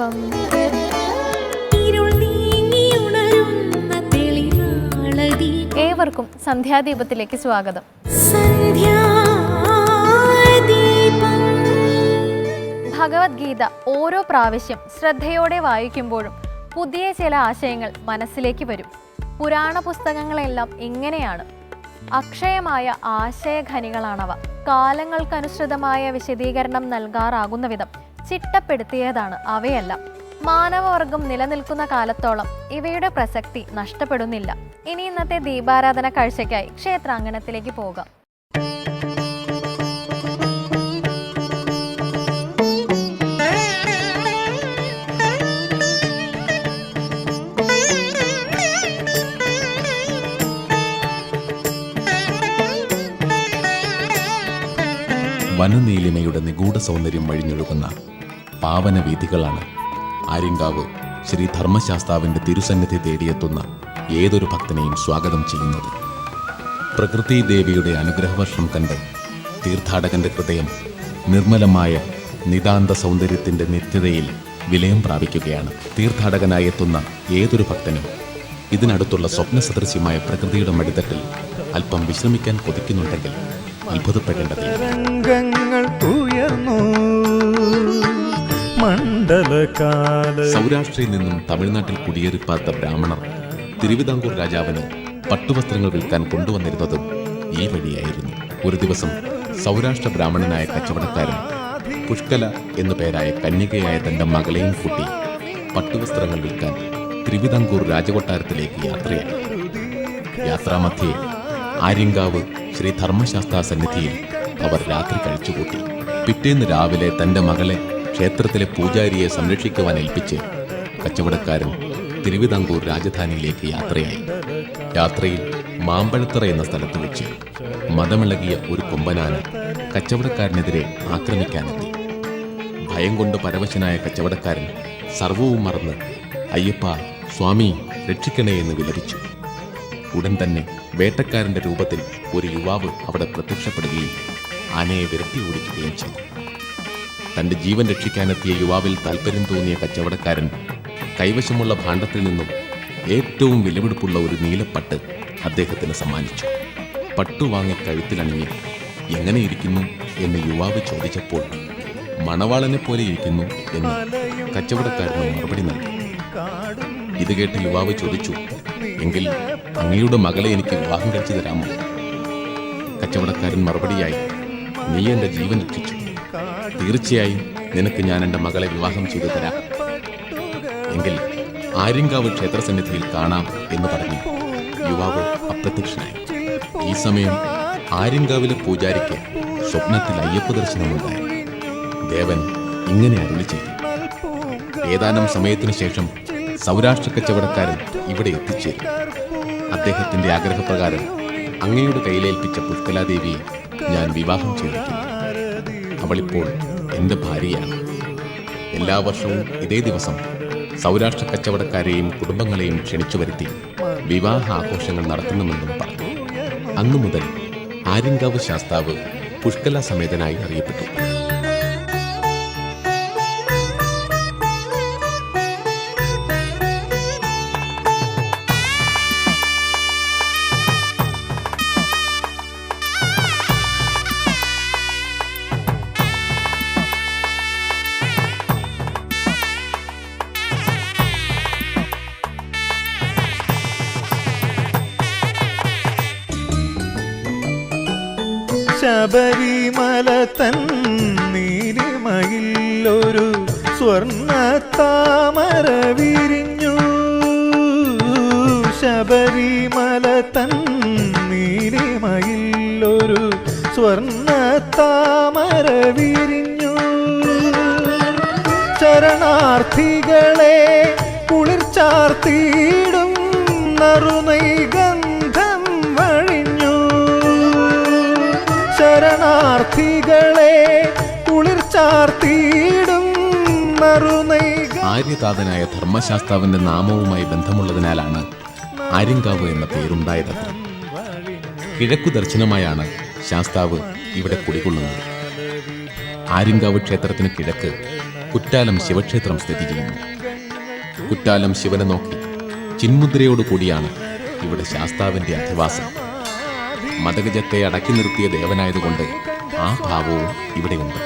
സന്ധ്യാദീപം. ഏവർക്കും സന്ധ്യാദീപത്തിലേക്ക് സ്വാഗതം. ഭഗവത്ഗീത ഓരോ പ്രാവശ്യം ശ്രദ്ധയോടെ വായിക്കുമ്പോഴും പുതിയ ചില ആശയങ്ങൾ മനസ്സിലേക്ക് വരും. പുരാണ പുസ്തകങ്ങളെല്ലാം ഇങ്ങനെയാണ്. അക്ഷയമായ ആശയഖനികളാണവ. കാലങ്ങൾക്കനുസൃതമായ വിശദീകരണം നൽകാറാകുന്ന വിധം ചിട്ടപ്പെടുത്തിയതാണ് അവയെല്ലാം. മാനവവർഗം നിലനിൽക്കുന്ന കാലത്തോളം ഇവയുടെ പ്രസക്തി നഷ്ടപ്പെടുന്നില്ല. ഇനി ഇന്നത്തെ ദീപാരാധന കാഴ്ചയ്ക്കായി ക്ഷേത്രാങ്കണത്തിലേക്ക് പോകാം. വനനീലിമയുടെ നിഗൂഢ സൗന്ദര്യം വഴിഞ്ഞൊഴുകുന്ന പാവനവീഥികളാണ് ആര്യങ്കാവ് ശ്രീ ധർമ്മശാസ്താവിൻ്റെ തിരുസന്നിധി തേടിയെത്തുന്ന ഏതൊരു ഭക്തനെയും സ്വാഗതം ചെയ്യുന്നത്. പ്രകൃതി ദേവിയുടെ അനുഗ്രഹവർഷം കണ്ട് തീർത്ഥാടകന്റെ ഹൃദയം നിർമ്മലമായ നിതാന്ത സൗന്ദര്യത്തിൻ്റെ നിത്യതയിൽ വിലയം പ്രാപിക്കുകയാണ്. തീർത്ഥാടകനായി എത്തുന്ന ഏതൊരു ഭക്തനും ഇതിനടുത്തുള്ള സ്വപ്നസദൃശ്യമായ പ്രകൃതിയുടെ മടിത്തട്ടിൽ അല്പം വിശ്രമിക്കാൻ കൊതിക്കുന്നുണ്ടെങ്കിൽ അത്ഭുതപ്പെടേണ്ടതില്ല. സൗരാഷ്ട്രയിൽ നിന്നും തമിഴ്നാട്ടിൽ കുടിയേറിപ്പാർത്ത ബ്രാഹ്മണർ തിരുവിതാംകൂർ രാജാവിന് പട്ടുവസ്ത്രങ്ങൾ വിൽക്കാൻ കൊണ്ടുവന്നിരുന്നതും ഈ വഴിയായിരുന്നു. ഒരു ദിവസം സൗരാഷ്ട്ര ബ്രാഹ്മണനായ കച്ചവടക്കാരൻ പുഷ്കല എന്നു പേരായ കന്യകയായ തന്റെ മകളെയും കൂട്ടി പട്ടുവസ്ത്രങ്ങൾ വിൽക്കാൻ തിരുവിതാംകൂർ രാജകൊട്ടാരത്തിലേക്ക് യാത്രയായി. യാത്രാമധ്യേ ആര്യങ്കാവ് ശ്രീ ധർമ്മശാസ്താ സന്നിധിയിൽ അവർ രാത്രി കഴിച്ചുകൂട്ടി. പിറ്റേന്ന് രാവിലെ തന്റെ മകളെ ക്ഷേത്രത്തിലെ പൂജാരിയെ സംരക്ഷിക്കുവാൻ ഏൽപ്പിച്ച് കച്ചവടക്കാരൻ തിരുവിതാംകൂർ രാജധാനിയിലേക്ക് യാത്രയായി. യാത്രയിൽ മാമ്പഴത്തറ എന്ന സ്ഥലത്ത് വെച്ച് മതമിളകിയ ഒരു കൊമ്പനാന കച്ചവടക്കാരനെതിരെ ആക്രമിക്കാനെത്തി. ഭയം കൊണ്ട് പരവശനായ കച്ചവടക്കാരൻ സർവവും മറന്ന് അയ്യപ്പ സ്വാമി രക്ഷിക്കണേ എന്ന് വിലപിച്ചു. ഉടൻ തന്നെ വേട്ടക്കാരന്റെ രൂപത്തിൽ ഒരു യുവാവ് അവിടെ പ്രത്യക്ഷപ്പെടുകയും ആനയെ വിരട്ടി ഓടിക്കുകയും ചെയ്തു. തന്റെ ജീവൻ രക്ഷിക്കാനെത്തിയ യുവാവിൽ താല്പര്യം തോന്നിയ കച്ചവടക്കാരൻ കൈവശമുള്ള ഭാണ്ഡത്തിൽ നിന്നും ഏറ്റവും വിലപിടിപ്പുള്ള ഒരു നീലപ്പട്ട് അദ്ദേഹത്തിന് സമ്മാനിച്ചു. പട്ടു വാങ്ങി കഴുത്തിലണിഞ്ഞ് എങ്ങനെ ഇരിക്കുന്നു എന്ന് യുവാവ് ചോദിച്ചപ്പോൾ മണവാളനെ പോലെ ഇരിക്കുന്നു എന്ന് കച്ചവടക്കാരന് മറുപടി നൽകി. ഇത് കേട്ട് യുവാവ് ചോദിച്ചു, എങ്കിൽ അങ്ങയുടെ മകളെ എനിക്ക് വിവാഹം കഴിച്ചു തരാമോ? കച്ചവടക്കാരൻ മറുപടിയായി, നീ എൻ്റെ ജീവൻ രക്ഷിച്ചു, തീർച്ചയായും നിനക്ക് ഞാൻ എൻ്റെ മകളെ വിവാഹം ചെയ്തു തരാം. എങ്കിൽ ആര്യങ്കാവ് ക്ഷേത്രസന്നിധിയിൽ കാണാം എന്ന് പറഞ്ഞു യുവാവ് അപ്രത്യക്ഷനായി. ഈ സമയം ആര്യങ്കാവിലെ പൂജാരിക്ക് സ്വപ്നത്തിൽ അയ്യപ്പ ദർശനമുണ്ടായി. ദേവൻ ഇങ്ങനെ അരുളി ചെയ്തു, ഏതാനും സമയത്തിനു ശേഷം സൗരാഷ്ട്ര കച്ചവടക്കാരൻ ഇവിടെ എത്തിച്ചേരും. അദ്ദേഹത്തിന്റെ ആഗ്രഹപ്രകാരം അങ്ങയുടെ കയ്യിലേൽപ്പിച്ച പുഷ്കലാദേവിയെ ഞാൻ വിവാഹം ചെയ്തിരിക്കുന്നു. അവളിപ്പോൾ എൻ്റെ ഭാര്യയാണ്. എല്ലാ വർഷവും ഇതേ ദിവസം സൗരാഷ്ട്ര കച്ചവടക്കാരെയും കുടുംബങ്ങളെയും ക്ഷണിച്ചു വരുത്തി വിവാഹ ആഘോഷങ്ങൾ നടത്തുന്നുമെന്നും പറഞ്ഞു. അന്നു മുതൽ ആര്യങ്കാവ് ശാസ്താവ് പുഷ്കല സമേതനായി അറിയപ്പെട്ടു. ശബരിമല തൻ നീലിമയിൽ ഒരു സ്വർണ്ണ താമര വിരിഞ്ഞു. ശബരിമല തൻ നീലിമയിൽ ഒരു സ്വർണ്ണ താമര വിരിഞ്ഞു. ശരണാർത്ഥികളെ കുളിർച്ചാർത്തിയിടും നറുനൈഗന്ധം വഴിഞ്ഞു. ശരണാർത്ഥികളെ കുളിർച്ചാർത്തിയിടും നറുനൈഗന്ധം. ആര്യതാതനായ ധർമ്മശാസ്താവിന്റെ നാമവുമായി ബന്ധമുള്ളതിനാലാണ് ആര്യങ്കാവ് എന്ന പേരുണ്ടായതത്ര. കിഴക്കു ദർശനമായാണ് ശാസ്താവ് ഇവിടെ കുടികൊള്ളുന്നത്. ആര്യങ്കാവ് ക്ഷേത്രത്തിന് കിഴക്ക് കുറ്റാലം ശിവക്ഷേത്രം സ്ഥിതി ചെയ്യുന്നു. കുറ്റാലം ശിവനെ നോക്കി ചിന്മുദ്രയോടുകൂടിയാണ് ഇവിടെ ശാസ്താവിന്റെ അധിവാസം. മദഗജത്തെ അടക്കി നിർത്തിയ ദേവനായതുകൊണ്ട് ആ ഭാവവും ഇവിടെയുണ്ട്.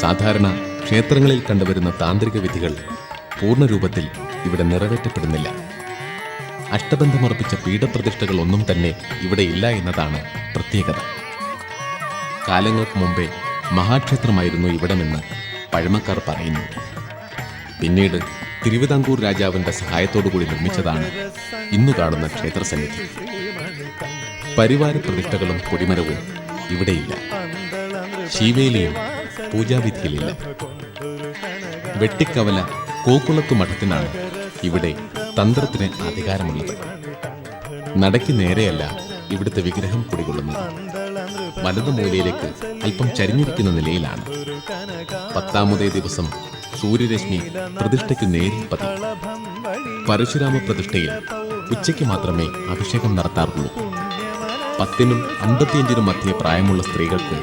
സാധാരണ ക്ഷേത്രങ്ങളിൽ കണ്ടുവരുന്ന താന്ത്രിക വിധികൾ പൂർണ്ണരൂപത്തിൽ ഇവിടെ നിറവേറ്റപ്പെടുന്നില്ല. അഷ്ടബന്ധമുറപ്പിച്ച പീഠപ്രതിഷ്ഠകൾ ഒന്നും തന്നെ ഇവിടെ ഇല്ല എന്നതാണ് പ്രത്യേകത. കാലങ്ങൾക്ക് മുമ്പേ മഹാക്ഷേത്രമായിരുന്നു ഇവിടമെന്ന് പഴമക്കാർ പറയുന്നു. പിന്നീട് തിരുവിതാംകൂർ രാജാവിന്റെ സഹായത്തോടുകൂടി നിർമ്മിച്ചതാണ് ഇന്നു കാണുന്ന ക്ഷേത്രസന്നിധി. പരിവാര പ്രതിഷ്ഠകളും കൊടിമരവും ഇവിടെയില്ല. ശീവേലിയും പൂജാവിധിയിലില്ല. വെട്ടിക്കവല കോക്കുളത്തു മഠത്തിനാണ് ഇവിടെ തന്ത്രത്തിന് അധികാരമുള്ളത്. നടയ്ക്ക് നേരെയല്ല ഇവിടുത്തെ വിഗ്രഹം കുടികൊള്ളുന്നത്. വലതു മൂലയിലേക്ക് അല്പം ചരിഞ്ഞിരിക്കുന്ന നിലയിലാണ്. 10-ാമതേ ദിവസം സൂര്യരശ്മി പ്രതിഷ്ഠയ്ക്ക് നേരിൽ പതിയും. പരശുരാമ പ്രതിഷ്ഠയിൽ ഉച്ചയ്ക്ക് മാത്രമേ അഭിഷേകം നടത്താറുള്ളൂ. 10-നും 55-നും മധ്യേ പ്രായമുള്ള സ്ത്രീകൾക്ക്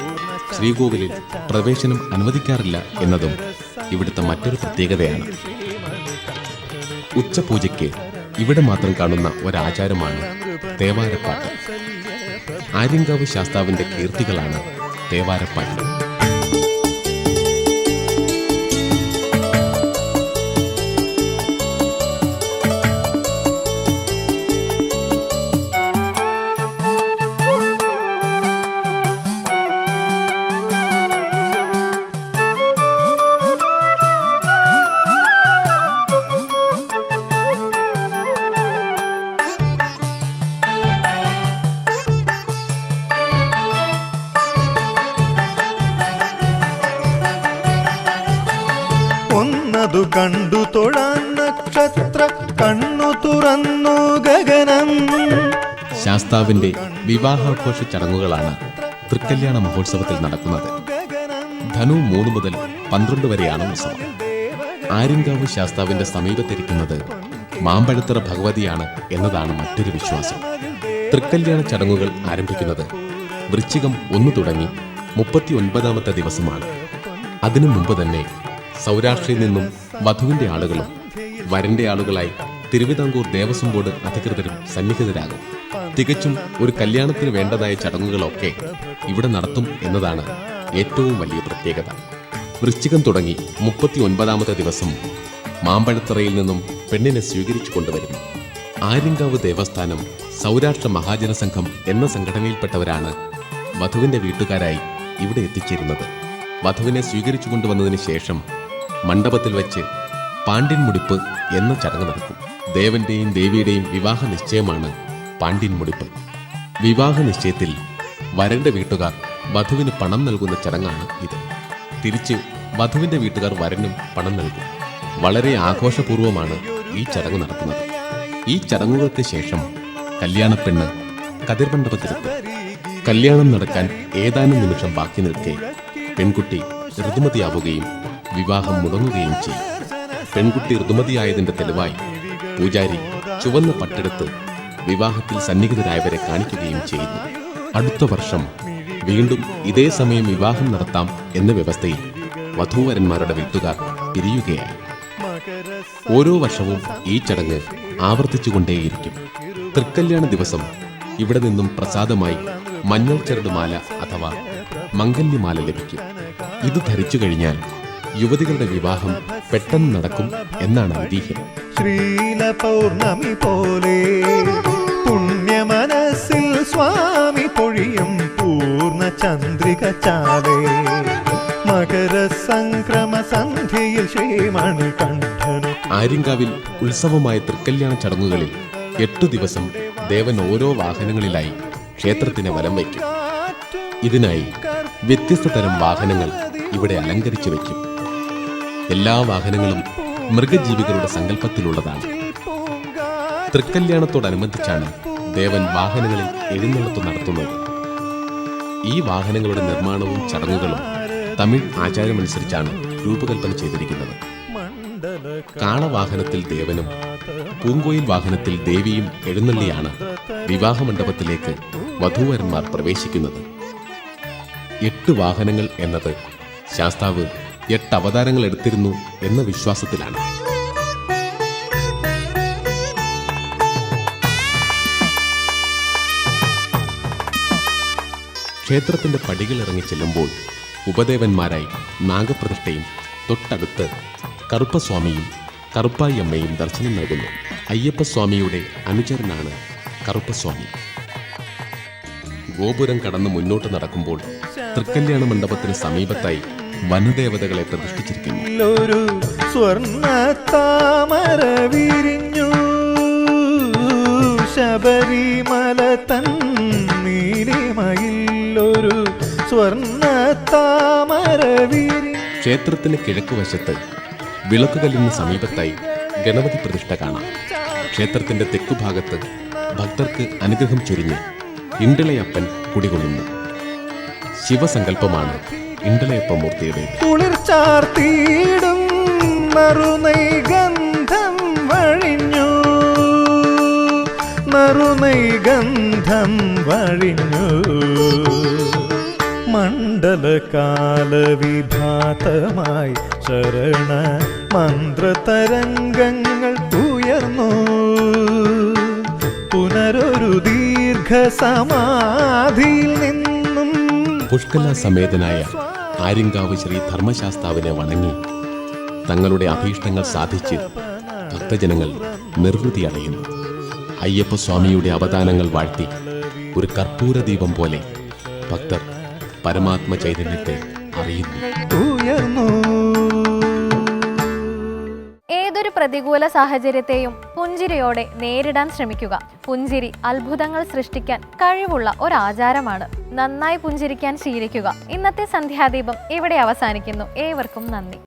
ശ്രീകോവിലിൽ പ്രവേശനം അനുവദിക്കാറില്ല എന്നതും ഇവിടുത്തെ മറ്റൊരു പ്രത്യേകതയാണ്. ഉച്ചപൂജയ്ക്ക് ഇവിടെ മാത്രം കാണുന്ന ഒരാചാരമാണ് തേവാരപ്പാട്ട്. ആര്യങ്കാവ് ശാസ്താവിന്റെ കീർത്തികളാണ് തേവാരപ്പാട്ട്. ഒന്നതു കണ്ടു തൊഴാൻ നക്ഷത്ര കണ്ണു തുറന്നു ഗഗനം. ശാസ്താവിന്റെ വിവാഹാഘോഷ ചടങ്ങുകളാണ് തൃക്കല്യാണ മഹോത്സവത്തിൽ നടക്കുന്നത്. ധനു 3 മുതൽ 12 വരെയാണ് ഉത്സവം. ആര്യങ്കാവ് ശാസ്താവിന്റെ സമീപത്തിരിക്കുന്നത് മാമ്പഴത്തറ ഭഗവതിയാണ് എന്നതാണ് മറ്റൊരു വിശ്വാസം. തൃക്കല്യാണ ചടങ്ങുകൾ ആരംഭിക്കുന്നത് വൃശ്ചികം 1 തുടങ്ങി 39-ാമത്തെ ദിവസമാണ്. അതിനു മുമ്പ് തന്നെ സൗരാഷ്ട്രയിൽ നിന്നും വധുവിന്റെ ആളുകളും വരന്റെ ആളുകളായി തിരുവിതാംകൂർ ദേവസ്വം ബോർഡ് അധികൃതരും സന്നിഹിതരാകും. തികച്ചും ഒരു കല്യാണത്തിന് വേണ്ടതായ ചടങ്ങുകളൊക്കെ ഇവിടെ നടത്തും എന്നതാണ് ഏറ്റവും വലിയ പ്രത്യേകത. വൃശ്ചികം തുടങ്ങി 39-ാമത്തെ ദിവസം മാമ്പഴത്തറയിൽ നിന്നും പെണ്ണിനെ സ്വീകരിച്ചു കൊണ്ടുവരുന്നു. ആര്യങ്കാവ് ദേവസ്ഥാനം സൗരാഷ്ട്ര മഹാജന സംഘം എന്ന സംഘടനയിൽപ്പെട്ടവരാണ് വധുവിന്റെ വീട്ടുകാരായി ഇവിടെ എത്തിച്ചേരുന്നത്. വധുവിനെ സ്വീകരിച്ചു കൊണ്ടുവന്നതിന് ശേഷം മണ്ഡപത്തിൽ വെച്ച് പാണ്ഡ്യൻ മുടിപ്പ് എന്ന ചടങ്ങ് നടക്കും. ദേവന്റെയും ദേവിയുടെയും വിവാഹ നിശ്ചയമാണ് പാണ്ഡ്യൻ മുടിപ്പ്. വിവാഹ നിശ്ചയത്തിൽ വരന്റെ വീട്ടുകാർ വധുവിന് പണം നൽകുന്ന ചടങ്ങാണ് ഇത്. തിരിച്ച് വധുവിന്റെ വീട്ടുകാർ വരനും പണം നൽകും. വളരെ ആഘോഷപൂർവമാണ് ഈ ചടങ്ങ് നടത്തുന്നത്. ഈ ചടങ്ങുകൾക്ക് ശേഷം കല്യാണപ്പെണ്ണ് കതിർമണ്ഡപത്തിലെത്തും. കല്യാണം നടക്കാൻ ഏതാനും നിമിഷം ബാക്കി നിൽക്കെ പെൺകുട്ടി ഋതുമതിയാവുകയും വിവാഹം മുടങ്ങുകയും ചെയ്യും. പെൺകുട്ടി ഋതുമതിയായതിന്റെ തെളിവായി പൂജാരി ചുവന്ന പട്ടെടുത്ത് വിവാഹത്തിൽ സന്നിഹിതരായവരെ കാണിക്കുകയും ചെയ്യുന്നു. അടുത്ത വർഷം വീണ്ടും ഇതേ സമയം വിവാഹം നടത്താം എന്ന വ്യവസ്ഥയിൽ വധൂവരന്മാരുടെ വീട്ടുകാർ പിരിയുകയായി. ഓരോ വർഷവും ഈ ചടങ്ങ് ആവർത്തിച്ചുകൊണ്ടേയിരിക്കും. തൃക്കല്യാണ ദിവസം ഇവിടെ നിന്നും പ്രസാദമായി മഞ്ഞൾ ചരടുമാല അഥവാ മംഗല്യമാല ലഭിക്കും. ഇത് ധരിച്ചു കഴിഞ്ഞാൽ യുവതികളുടെ വിവാഹം പെട്ടെന്ന് നടക്കും എന്നാണ് ഐതിഹ്യം. ശ്രീല പൗർണമി പോലെ പുണ്യമനസ്സിൽ സ്വാമി പൊഴിയും പൂർണ്ണ ചന്ദ്രിക ചാലേ മകര സംക്രമ സന്ധ്യയിൽ ശ്രീമണികണ്ഠനു. ആര്യങ്കാവിൽ ഉത്സവമായ തൃക്കല്യാണ ചടങ്ങുകളിൽ 8 ദിവസം ദേവൻ ഓരോ വാഹനങ്ങളിലായി ക്ഷേത്രത്തിന് വലം വയ്ക്കും. ഇതിനായി വ്യത്യസ്ത തരം വാഹനങ്ങൾ ഇവിടെ അലങ്കരിച്ചു വയ്ക്കും. എല്ലാ വാഹനങ്ങളും മൃഗജീവികളുടെ സങ്കല്പത്തിലുള്ളതാണ്. തൃക്കല്യാണത്തോടനുബന്ധിച്ചാണ് ദേവൻ വാഹനങ്ങളിൽ എഴുന്നള്ളത്ത് നടത്തുന്നത്. ഈ വാഹനങ്ങളുടെ നിർമ്മാണവും ചടങ്ങുകളും തമിഴ് ആചാരമനുസരിച്ചാണ് രൂപകൽപ്പന ചെയ്തിരിക്കുന്നത്. കാളവാഹനത്തിൽ ദേവനും പൂങ്കോയിൽ വാഹനത്തിൽ ദേവിയും എഴുന്നള്ളിയാണ് വിവാഹമണ്ഡപത്തിലേക്ക് വധൂവരന്മാർ പ്രവേശിക്കുന്നത്. 8 വാഹനങ്ങൾ എന്നത് ശാസ്താവ് 8 അവതാരങ്ങൾ എടുത്തിരുന്നു എന്ന വിശ്വാസത്തിലാണ്. ക്ഷേത്രത്തിന്റെ പടികളിറങ്ങി ചെല്ലുമ്പോൾ ഉപദേവന്മാരായി നാഗപ്രതിഷ്ഠയും തൊട്ടടുത്ത് കറുപ്പസ്വാമിയും കറുപ്പായി അമ്മയും ദർശനം നൽകുന്നു. അയ്യപ്പസ്വാമിയുടെ അനുചരനാണ് കറുപ്പസ്വാമി. ഗോപുരം കടന്ന് മുന്നോട്ട് നടക്കുമ്പോൾ തൃക്കല്യാണ മണ്ഡപത്തിന് സമീപത്തായി വനദേവതകളെ പ്രതിഷ്ഠിച്ചിരിക്കുന്നു. ഒരു സ്വർണ്ണ താമര വിരിഞ്ഞു ശബരിമല തൻ നീലിമയിലൊരു സ്വർണ്ണ താമര വിരിഞ്ഞു. ക്ഷേത്രത്തിന് കിഴക്കുവശത്ത് വിളക്കുകല്ലിന് സമീപത്തായി ഗണപതി പ്രതിഷ്ഠ കാണാം. ക്ഷേത്രത്തിന്റെ തെക്കുഭാഗത്ത് ഭക്തർക്ക് അനുഗ്രഹം ചൊരിഞ്ഞ് ഇണ്ടിളയപ്പൻ കുടികൊള്ളുന്നു. ശിവസങ്കല്പമാണ് ഇണ്ടിളയപ്പമൂർത്തിയുടേത്. കുളിർച്ചാർത്തിയിടും നറുനൈഗന്ധം വഴിഞ്ഞു നറുനൈഗന്ധം വഴിഞ്ഞു മണ്ഡലകാലവിഭാതമായി ശരണ മന്ത്രതരംഗങ്ങൾ ഉയർന്നു. പുനരൊരു ദീർഘസമാധിയിൽ നിന്നും പുഷ്കല സമേതനായ ആര്യങ്കാവ് ശ്രീ ധർമ്മശാസ്താവിനെ വണങ്ങി തങ്ങളുടെ അഭീഷ്ടങ്ങൾ സാധിച്ച് ഭക്തജനങ്ങൾ നിർവൃതി അടയുന്നു. അയ്യപ്പസ്വാമിയുടെ അവദാനങ്ങൾ വാഴ്ത്തി ഒരു കർപ്പൂര ദീപം പോലെ ഭക്തർ പരമാത്മ ചൈതന്യത്തെ അറിയുന്നു. ഏതൊരു പ്രതികൂല സാഹചര്യത്തെയും പുഞ്ചിരിയോടെ നേരിടാൻ ശ്രമിക്കുക. പുഞ്ചിരി അത്ഭുതങ്ങൾ സൃഷ്ടിക്കാൻ കഴിവുള്ള ഒരാചാരമാണ്. നന്നായി പുഞ്ചിരിക്കാൻ ശീലിക്കുക. ഇന്നത്തെ സന്ധ്യാദീപം ഇവിടെ അവസാനിക്കുന്നു. ഏവർക്കും നന്ദി.